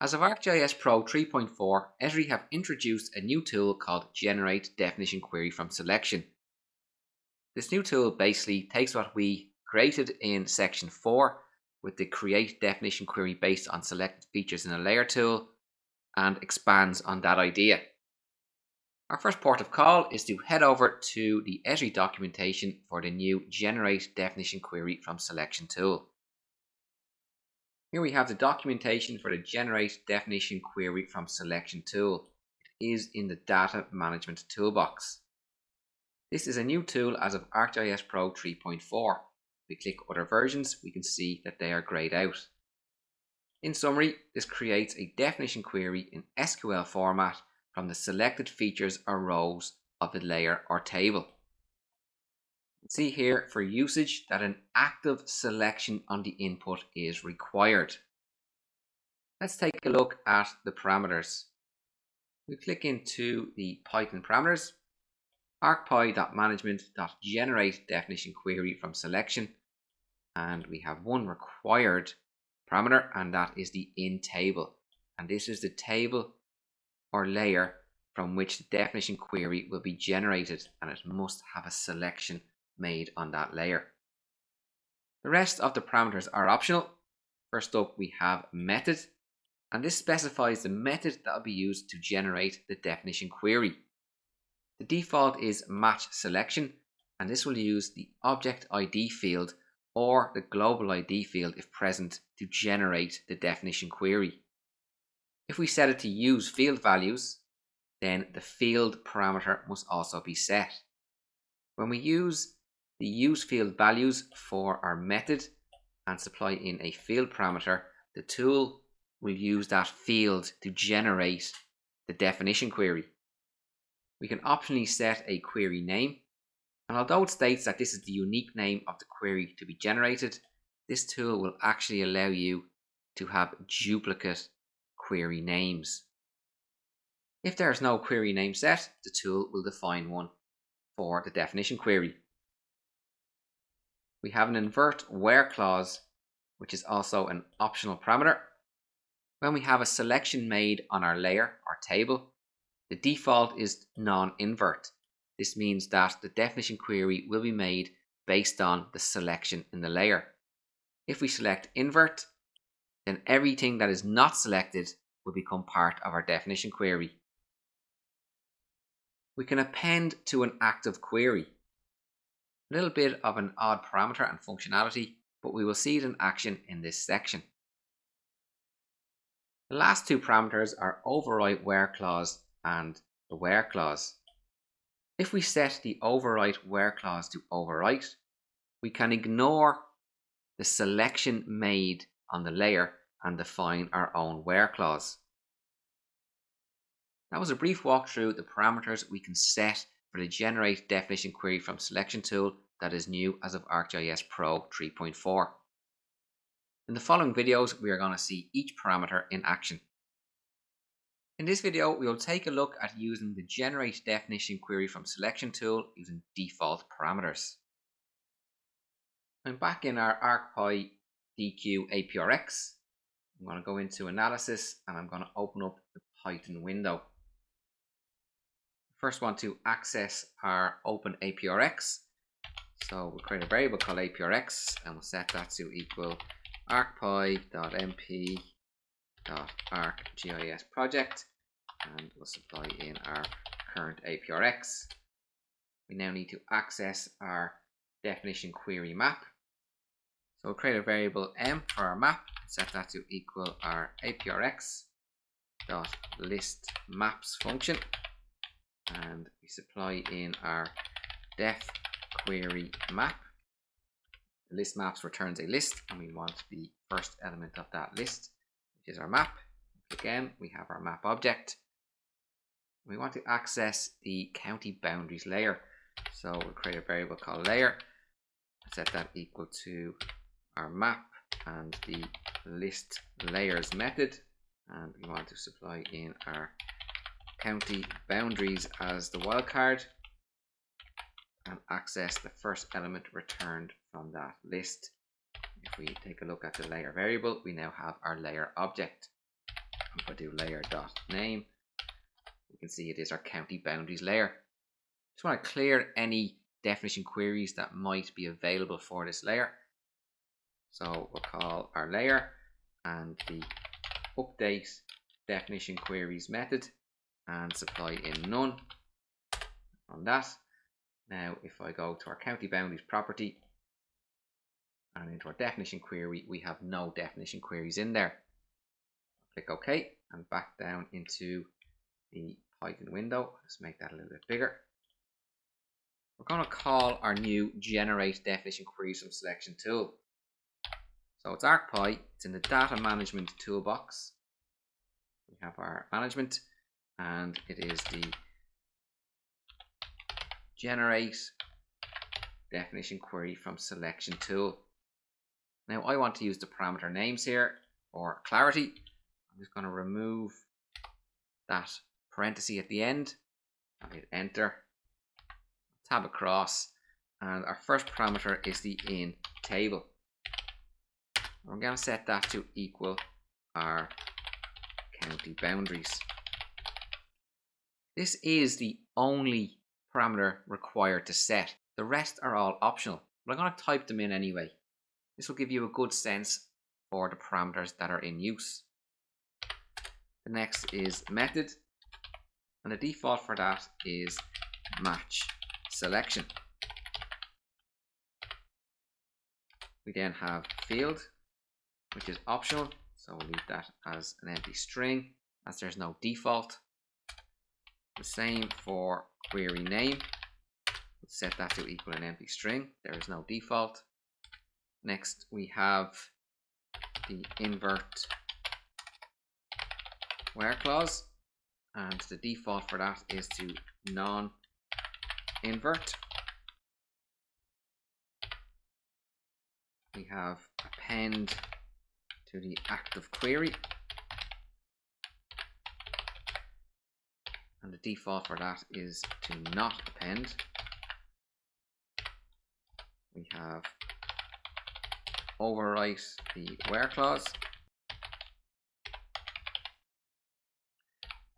As of ArcGIS Pro 3.4, Esri have introduced a new tool called Generate Definition Query from Selection. This new tool basically takes what we created in section 4 with the Create Definition Query based on selected features in a layer tool and expands on that idea. Our first port of call is to head over to the Esri documentation for the new Generate Definition Query from Selection tool. Here we have the documentation for the Generate Definition Query from Selection tool. It is in the Data Management toolbox. This is a new tool as of ArcGIS Pro 3.4. If we click Other Versions, we can see that they are grayed out. In summary, this creates a definition query in SQL format from the selected features or rows of the layer or table. See here for usage that an active selection on the input is required. Let's take a look at the parameters. We click into the Python parameters, ArcPy.management.generate definition query from selection, and we have one required parameter, and that is the in table. And this is the table or layer from which the definition query will be generated, and it must have a selection made on that layer. The rest of the parameters are optional. First up, we have method, and this specifies the method that will be used to generate the definition query. The default is match selection, and this will use the object ID field or the global ID field if present to generate the definition query. If we set it to use field values, then the field parameter must also be set. When we use the use field values for our method and supply in a field parameter, the tool will use that field to generate the definition query. We can optionally set a query name, and although it states that this is the unique name of the query to be generated, this tool will actually allow you to have duplicate query names. If there is no query name set, the tool will define one for the definition query. We have an invert where clause, which is also an optional parameter. When we have a selection made on our layer or table, the default is non-invert. This means that the definition query will be made based on the selection in the layer. If we select invert, then everything that is not selected will become part of our definition query. We can append to an active query. A little bit of an odd parameter and functionality, but we will see it in action in this section. The last two parameters are overwrite where clause and the where clause. If we set the overwrite where clause to overwrite, we can ignore the selection made on the layer and define our own where clause. That was a brief walkthrough of the parameters we can set for the Generate Definition Query from Selection tool that is new as of ArcGIS Pro 3.4. In the following videos, we are going to see each parameter in action. In this video, we will take a look at using the Generate Definition Query from Selection tool using default parameters. I'm back in our ArcPy DQ APRX. I'm going to go into Analysis and I'm going to open up the Python window. First want to access our open APRX. So we'll create a variable called APRX and we'll set that to equal arcpy.mp.arcgis project, and we'll supply in our current APRX. We now need to access our definition query map. So we'll create a variable m for our map and set that to equal our APRX.list maps function, and we supply in our def query map. The list maps returns a list, and we want the first element of that list, which is our map. Again, we have our map object. We want to access the county boundaries layer, so we'll create a variable called layer, set that equal to our map and the list layers method, and we want to supply in our county boundaries as the wildcard and access the first element returned from that list. If we take a look at the layer variable, we now have our layer object. if I do layer.name, you can see it is our county boundaries layer. Just want to clear any definition queries that might be available for this layer. So we'll call our layer and the update definition queries method and supply in none on that. Now if I go to our county boundaries property and into our definition query, we have no definition queries in there. Click OK and back down into the Python window. Let's make that a little bit bigger. We're going to call our new generate definition queries from selection tool. So it's ArcPy, it's in the data management toolbox. We have our management and it is the generate definition query from selection tool. Now I want to use the parameter names here for clarity. I'm just going to remove that parenthesis at the end. I'll hit enter, tab across, and our first parameter is the in table. We're going to set that to equal our county boundaries. This is the only parameter required to set. The rest are all optional, but I'm going to type them in anyway. This will give you a good sense for the parameters that are in use. The next is method, and the default for that is match selection. We then have field, which is optional, so we'll leave that as an empty string as there's no default. The same for query name. We'll set that to equal an empty string. There is no default. Next we have the invert where clause, and the default for that is to non-invert. We have append to the active query, and the default for that is to not append. We have overwrite the where clause,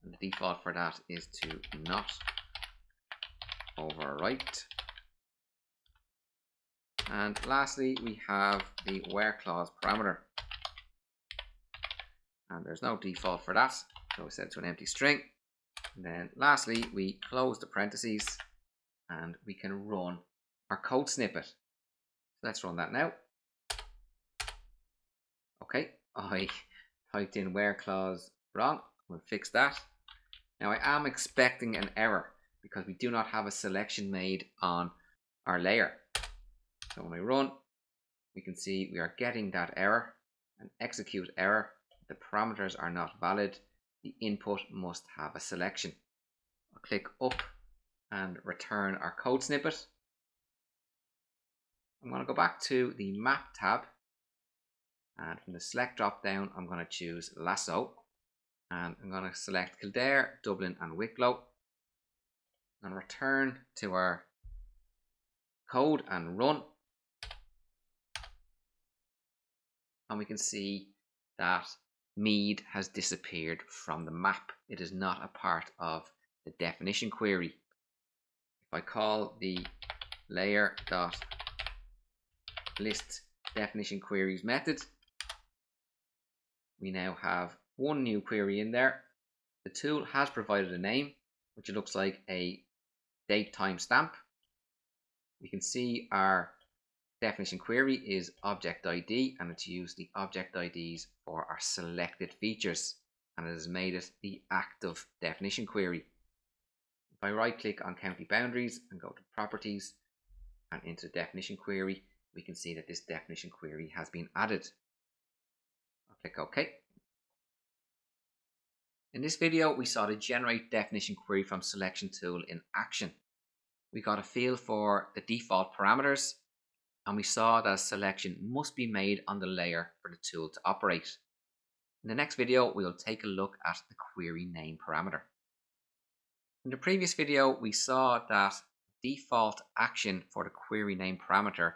and the default for that is to not overwrite. And lastly, we have the where clause parameter, and there's no default for that, so we set it to an empty string. And then lastly, we close the parentheses and we can run our code snippet. Let's run that now. Okay, I typed in where clause wrong. We'll fix that. Now I am expecting an error because we do not have a selection made on our layer. So when I run, we can see we are getting that error, an execute error. The parameters are not valid. The input must have a selection. I'll click up and return our code snippet. I'm going to go back to the map tab, and from the select drop down I'm going to choose lasso, and I'm going to select Kildare, Dublin and Wicklow, and return to our code and run. And we can see that Mead has disappeared from the map. It is not a part of the definition query. If I call the layer.list definition queries method, we now have one new query in there. The tool has provided a name, which looks like a date time stamp. We can see our definition query is object ID, and it's used the object IDs for our selected features, and it has made it the active definition query. If I right click on county boundaries and go to properties and into definition query, we can see that this definition query has been added. I'll click OK. In this video, we saw the generate definition query from selection tool in action. We got a feel for the default parameters, and we saw that a selection must be made on the layer for the tool to operate. In the next video, we'll take a look at the query name parameter. In the previous video, we saw that default action for the query name parameter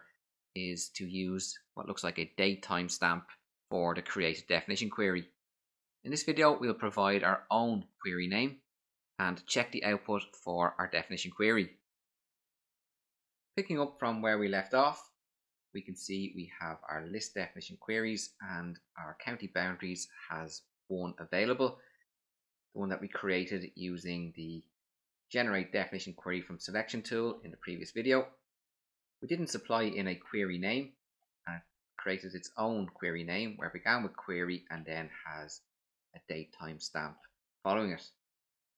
is to use what looks like a date time stamp for the created definition query. In this video, we'll provide our own query name and check the output for our definition query. Picking up from where we left off, we can see we have our list definition queries and our county boundaries has one available, the one that we created using the generate definition query from selection tool in the previous video. We didn't supply in a query name and it created its own query name where it began with query and then has a date time stamp following it.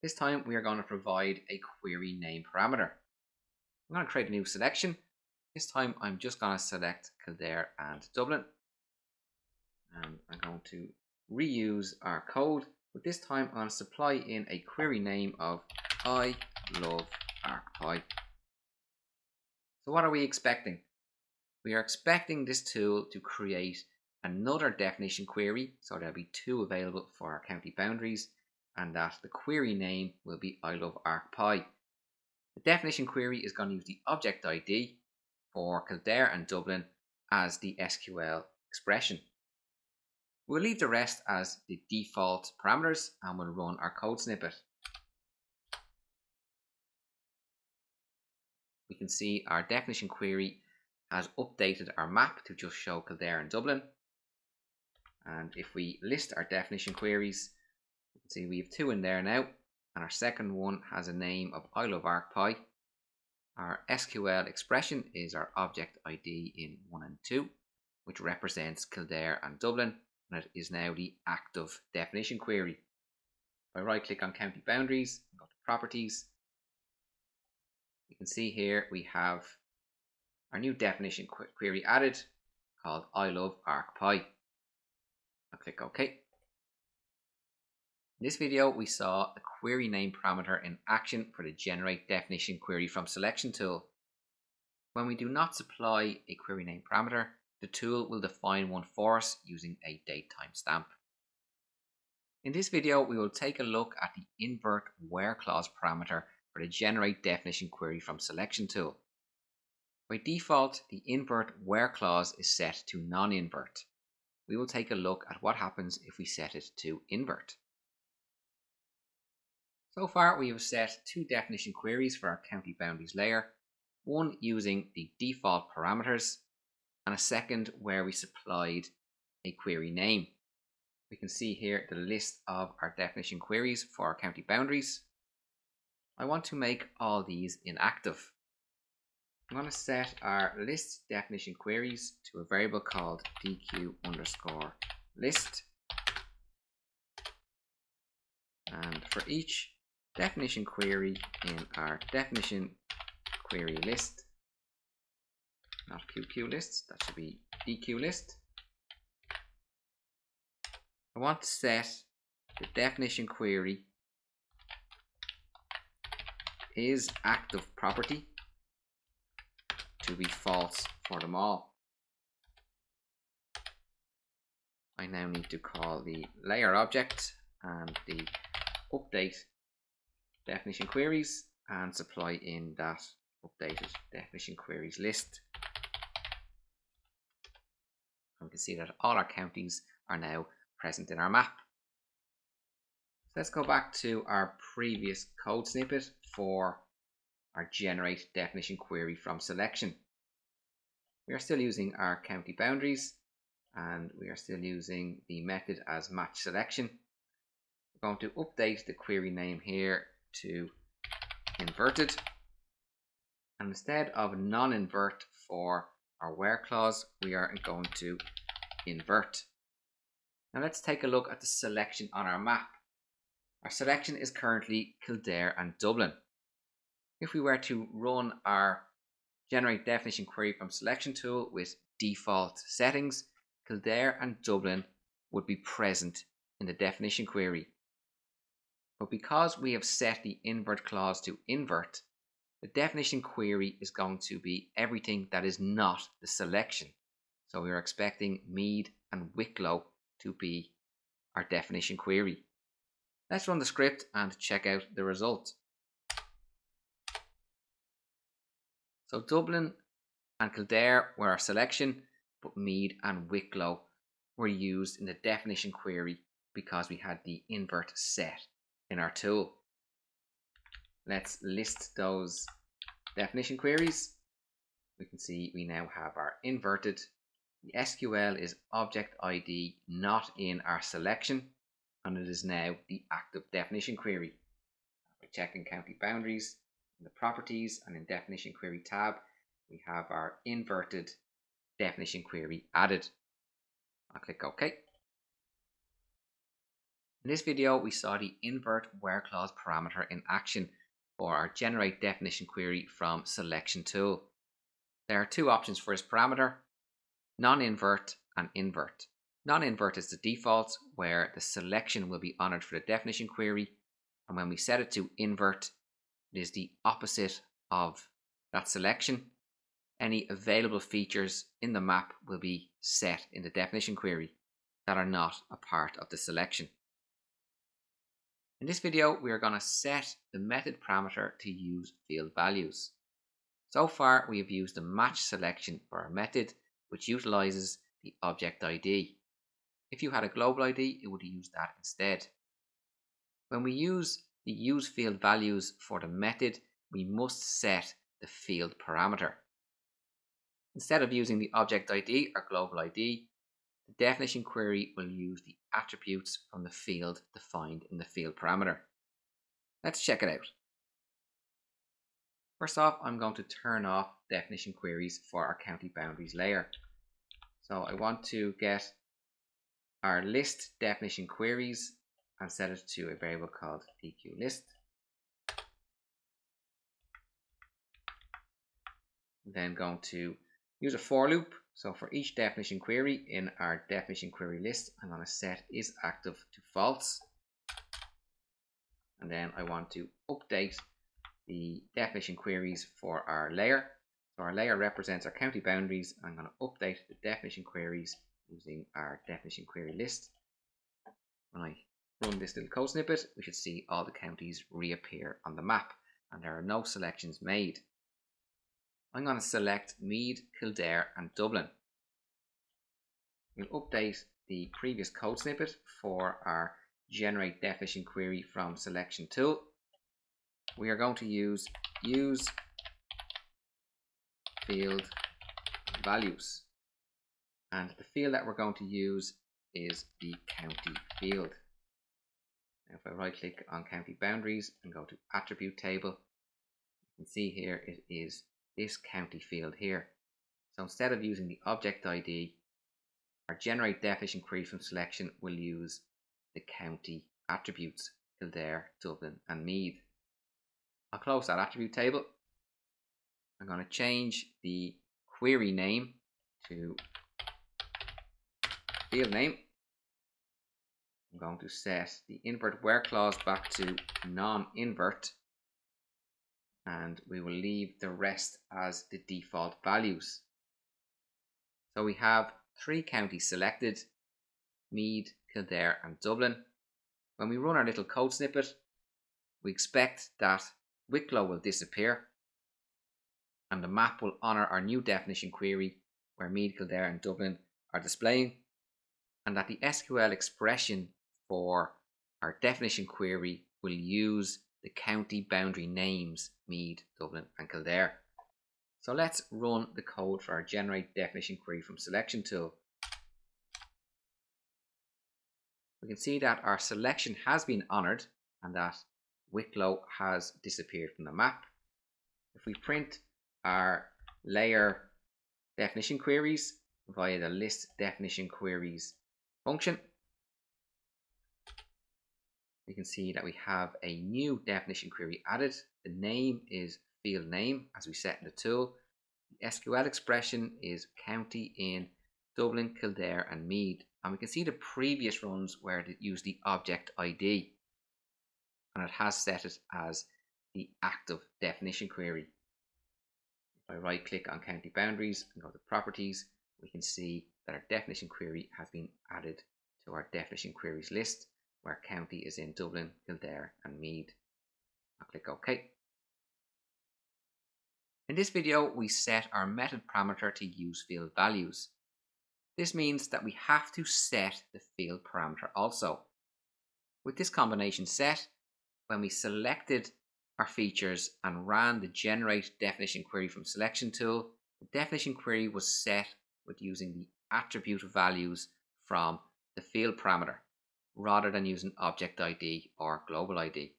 This time we are going to provide a query name parameter. I'm going to create a new selection. This time I'm just going to select Kildare and Dublin, and I'm going to reuse our code, but this time I'm going to supply in a query name of I love ArcPy. So what are we expecting? We are expecting this tool to create another definition query, so there'll be two available for our county boundaries, and that the query name will be I love ArcPy. The definition query is going to use the object ID for Kildare and Dublin as the SQL expression. We'll leave the rest as the default parameters and we'll run our code snippet. We can see our definition query has updated our map to just show Kildare and Dublin. And if we list our definition queries, you can see we have two in there now, and our second one has a name of I love ArcPy. Our SQL expression is our object ID in 1 and 2, which represents Kildare and Dublin, and it is now the active definition query. If I right click on county boundaries, go to properties, you can see here we have our new definition query added called I love ArcPy. I'll click OK. In this video, we saw a query name parameter in action for the generate definition query from selection tool. When we do not supply a query name parameter, the tool will define one for us using a datetime stamp. In this video, we will take a look at the invert where clause parameter for the generate definition query from selection tool. By default, the invert where clause is set to non-invert. We will take a look at what happens if we set it to invert. So far we have set two definition queries for our county boundaries layer, one using the default parameters and a second where we supplied a query name. We can see here the list of our definition queries for our county boundaries. I want to make all these inactive. I'm going to set our list definition queries to a variable called dq_list, and for each definition query in our definition query list, not QQ lists, that should be DQ list, I want to set the definition query is active property to be false for them all. I now need to call the layer object and the update definition queries and supply in that updated definition queries list. And we can see that all our counties are now present in our map. So let's go back to our previous code snippet for our generate definition query from selection. We are still using our county boundaries and we are still using the method as match selection. We're going to update the query name here to inverted, and instead of non-invert for our where clause, we are going to invert. Now let's take a look at the selection on our map. Our selection is currently Kildare and Dublin. If we were to run our generate definition query from selection tool with default settings, Kildare and Dublin would be present in the definition query. But because we have set the invert clause to invert, the definition query is going to be everything that is not the selection. So we are expecting Mead and Wicklow to be our definition query. Let's run the script and check out the result. So Dublin and Kildare were our selection, but Mead and Wicklow were used in the definition query because we had the invert set in our tool. Let's list those definition queries. We can see we now have our inverted. The SQL is object ID not in our selection, and it is now the active definition query. By checking county boundaries in the properties and in definition query tab, we have our inverted definition query added. I'll click OK. In this video, we saw the invert where clause parameter in action for our generate definition query from selection tool. There are two options for this parameter: non-invert and invert. Non-invert is the default, where the selection will be honored for the definition query, and when we set it to invert, it is the opposite of that selection. Any available features in the map will be set in the definition query that are not a part of the selection. In this video, we are going to set the method parameter to use field values. So far, we have used the match selection for our method, which utilizes the object ID. If you had a global ID, it would use that instead. When we use the use field values for the method, we must set the field parameter. Instead of using the object ID or global ID, the definition query will use the attributes from the field defined in the field parameter. Let's check it out. First off, I'm going to turn off definition queries for our county boundaries layer. So I want to get our list definition queries and set it to a variable called dqList. I'm then going to use a for loop. So for each definition query in our definition query list, I'm going to set is active to false. And then I want to update the definition queries for our layer. So our layer represents our county boundaries. I'm going to update the definition queries using our definition query list. When I run this little code snippet, we should see all the counties reappear on the map, and there are no selections made. I'm going to select Meath, Kildare and Dublin. We'll update the previous code snippet for our generate definition query from selection tool. We are going to use field values, and the field that we're going to use is the county field. Now if I right click on county boundaries and go to attribute table, you can see here it is this county field here. So instead of using the object ID, our generate definition query from selection will use the county attributes Kildare, Dublin and Meath. I'll close that attribute table. I'm going to change the query name to field name. I'm going to set the invert where clause back to non-invert, and we will leave the rest as the default values. So we have 3 counties selected: Meath, Kildare and Dublin. When we run our little code snippet, we expect that Wicklow will disappear and the map will honour our new definition query where Meath, Kildare and Dublin are displaying, and that the SQL expression for our definition query will use the county boundary names Meath, Dublin and Kildare. So let's run the code for our generate definition query from selection tool. We can see that our selection has been honoured and that Wicklow has disappeared from the map. If we print our layer definition queries via the list definition queries function, we can see that we have a new definition query added. The name is field name as we set in the tool. The SQL expression is county in Dublin, Kildare and Meath, and we can see the previous runs where it used the object ID and it has set it as the active definition query. If I right click on county boundaries and go to properties, we can see that our definition query has been added to our definition queries list where county is in Dublin, Kildare and Meath. I'll click OK. In this video, we set our method parameter to use field values. This means that we have to set the field parameter also. With this combination set, when we selected our features and ran the generate definition query from selection tool, the definition query was set with using the attribute values from the field parameter rather than using object ID or global ID.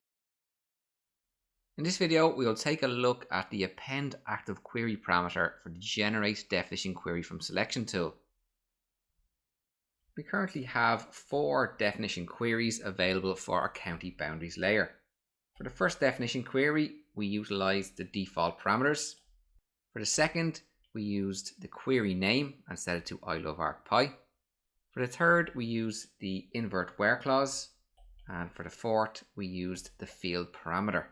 In this video, we will take a look at the append active query parameter for the generate definition query from selection tool. We currently have 4 definition queries available for our county boundaries layer. For the first definition query, we utilized the default parameters. For the second, we used the query name and set it to I love ArcPy. For the third, we used the invert where clause. And for the fourth, we used the field parameter.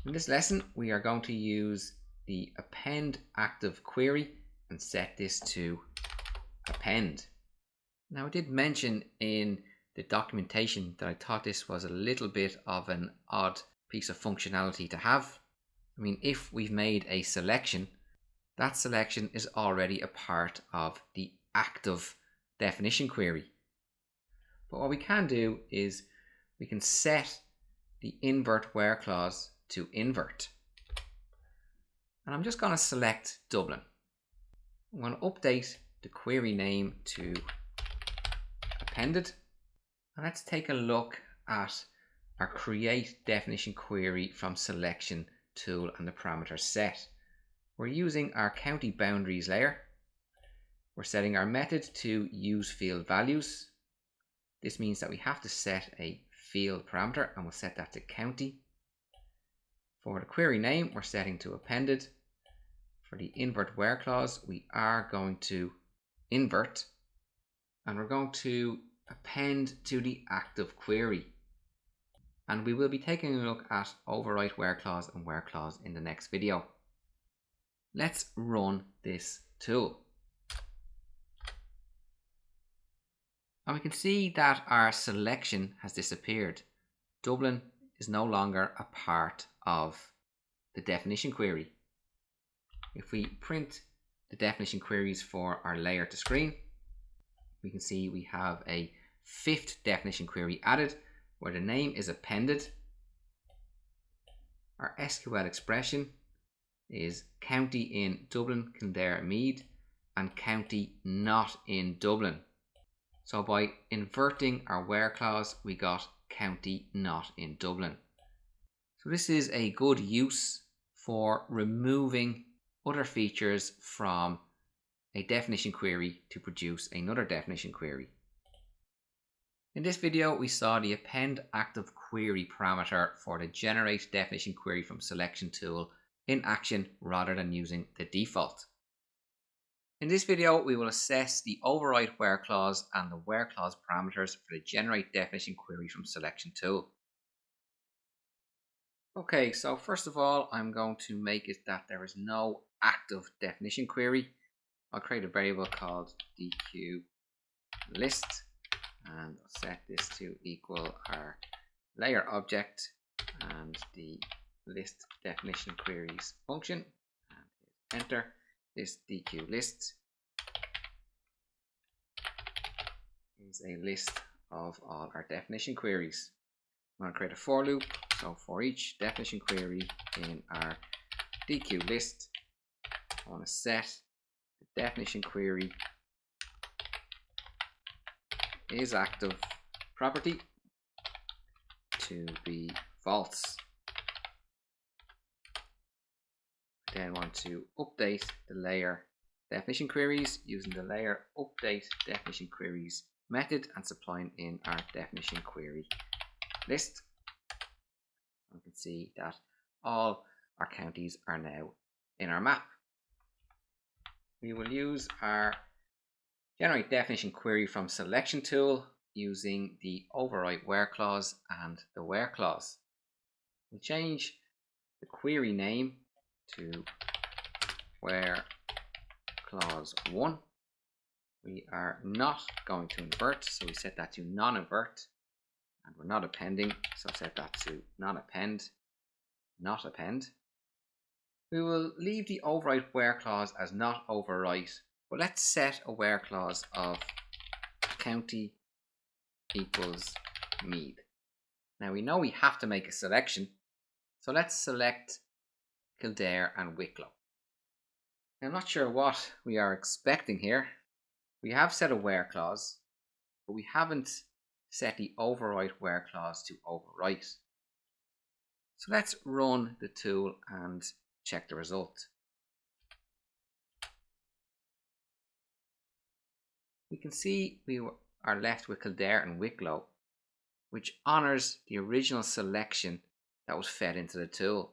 In this lesson, we are going to use the append active query and set this to append. Now, I did mention in the documentation that I thought this was a little bit of an odd piece of functionality to have. I mean, if we've made a selection, that selection is already a part of the active definition query. But what we can do is we can set the invert where clause to invert. And I'm just going to select Dublin. I'm going to update the query name to appended. And let's take a look at our create definition query from selection tool and the parameter set. We're using our county boundaries layer. We're setting our method to use field values. This means that we have to set a field parameter and we'll set that to county. For the query name, we're setting to appended. For the invert where clause, we are going to invert and we're going to append to the active query. And we will be taking a look at overwrite where clause and where clause in the next video. Let's run this tool. And we can see that our selection has disappeared. Dublin is no longer a part of the definition query. If we print the definition queries for our layer to screen, we can see we have a 5th definition query added where the name is appended. Our SQL expression is county in Dublin, Kildare, Meath and county not in Dublin. So by inverting our where clause, we got county not in Dublin. So this is a good use for removing other features from a definition query to produce another definition query. In this video, we saw the append active query parameter for the generate definition query from selection tool in action rather than using the default. In this video, we will assess the override where clause and the where clause parameters for the generate definition query from selection tool. Okay, so first of all, I'm going to make it that there is no active definition query. I'll create a variable called DQ list and I'll set this to equal our layer object and the list definition queries function and enter. This DQ list is a list of all our definition queries. I'm going to create a for loop, so for each definition query in our DQ list, I want to set the definition query is active property to be false. I then want to update the layer definition queries using the layer update definition queries method and supplying in our definition query list. You can see that all our counties are now in our map. We will use our generate definition query from selection tool using the overwrite where clause and the where clause. We'll change the query name to where clause 1. We are not going to invert, so we set that to non-invert, and we're not appending, so set that to non-append, not append. We will leave the overwrite where clause as not overwrite, but let's set a where clause of county equals Meath. Now we know we have to make a selection, so let's select Kildare and Wicklow. Now, I'm not sure what we are expecting here. We have set a where clause, but we haven't set the overwrite where clause to overwrite. So let's run the tool and check the result. We can see we are left with Kildare and Wicklow, which honours the original selection that was fed into the tool.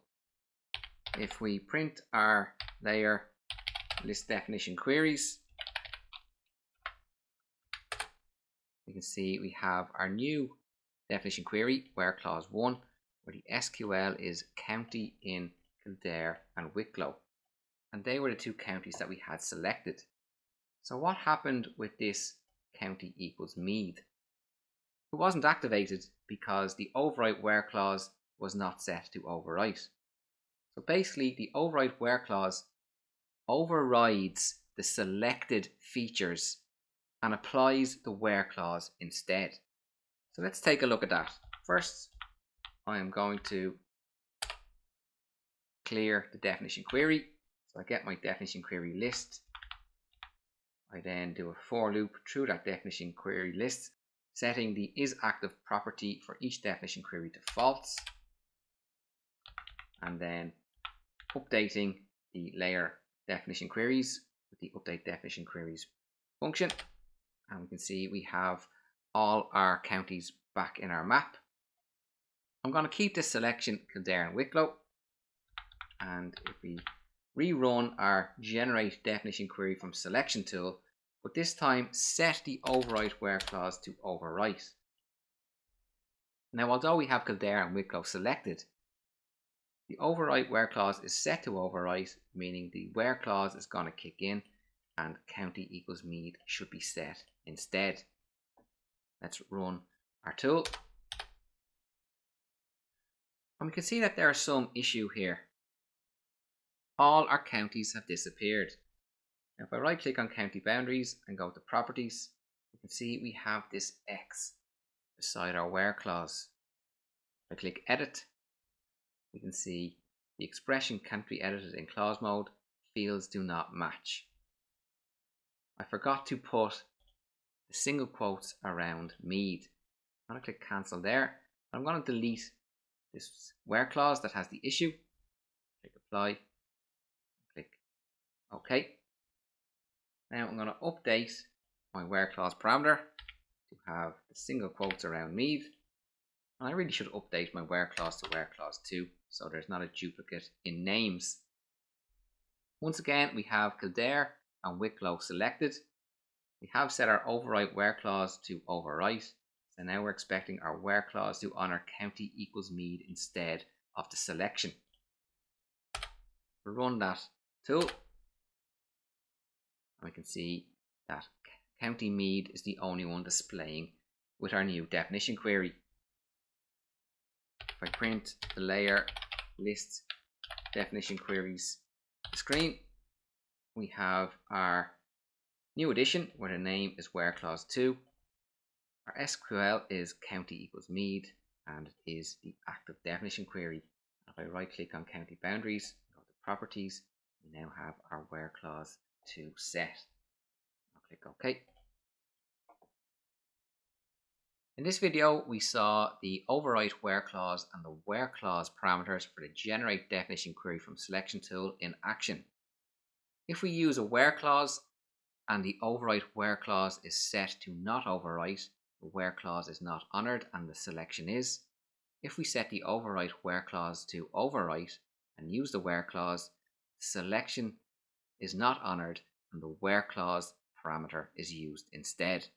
If we print our layer list definition queries, we can see we have our new definition query, where clause 1, where the SQL is county in Kildare and Wicklow. And they were the two counties that we had selected. So what happened with this county equals Meath? It wasn't activated because the overwrite where clause was not set to overwrite. So basically the overwrite where clause overrides the selected features and applies the where clause instead. So let's take a look at that. First, I am going to clear the definition query. So I get my definition query list. I then do a for loop through that definition query list, setting the isActive property for each definition query to false, and then updating the layer definition queries with the update definition queries function. And we can see we have all our counties back in our map. I'm going to keep this selection Kildare and Wicklow, and if we rerun our generate definition query from selection tool, but this time set the overwrite where clause to overwrite. Now, although we have Kildare and Wicklow selected, the overwrite where clause is set to overwrite, meaning the where clause is going to kick in and county equals Meath should be set instead. Let's run our tool. And we can see that there is some issue here. All our counties have disappeared. Now, if I right click on county boundaries and go to properties, you can see we have this X beside our where clause. If I click edit, we can see the expression can't be edited in clause mode. Fields do not match. I forgot to put the single quotes around Meath. I'm going to click cancel there. I'm going to delete this where clause that has the issue. Click apply. Click OK. Now I'm going to update my where clause parameter to have the single quotes around Meath. And I really should update my where clause to where clause 2 so there's not a duplicate in names. Once again, we have Kildare and Wicklow selected. We have set our overwrite where clause to overwrite. So now we're expecting our where clause to honour county equals Meath instead of the selection. We'll run that tool. And we can see that county Meath is the only one displaying with our new definition query. If I print the layer list definition queries screen, we have our new addition where the name is where clause 2. Our SQL is county equals Meath and it is the active definition query. If I right click on county boundaries, go to properties, we now have our where clause 2 set. I'll click OK. In this video, we saw the overwrite where clause and the where clause parameters for the generate definition query from selection tool in action. If we use a where clause and the overwrite where clause is set to not overwrite, the where clause is not honoured and the selection is. If we set the overwrite where clause to overwrite and use the where clause, the selection is not honoured and the where clause parameter is used instead.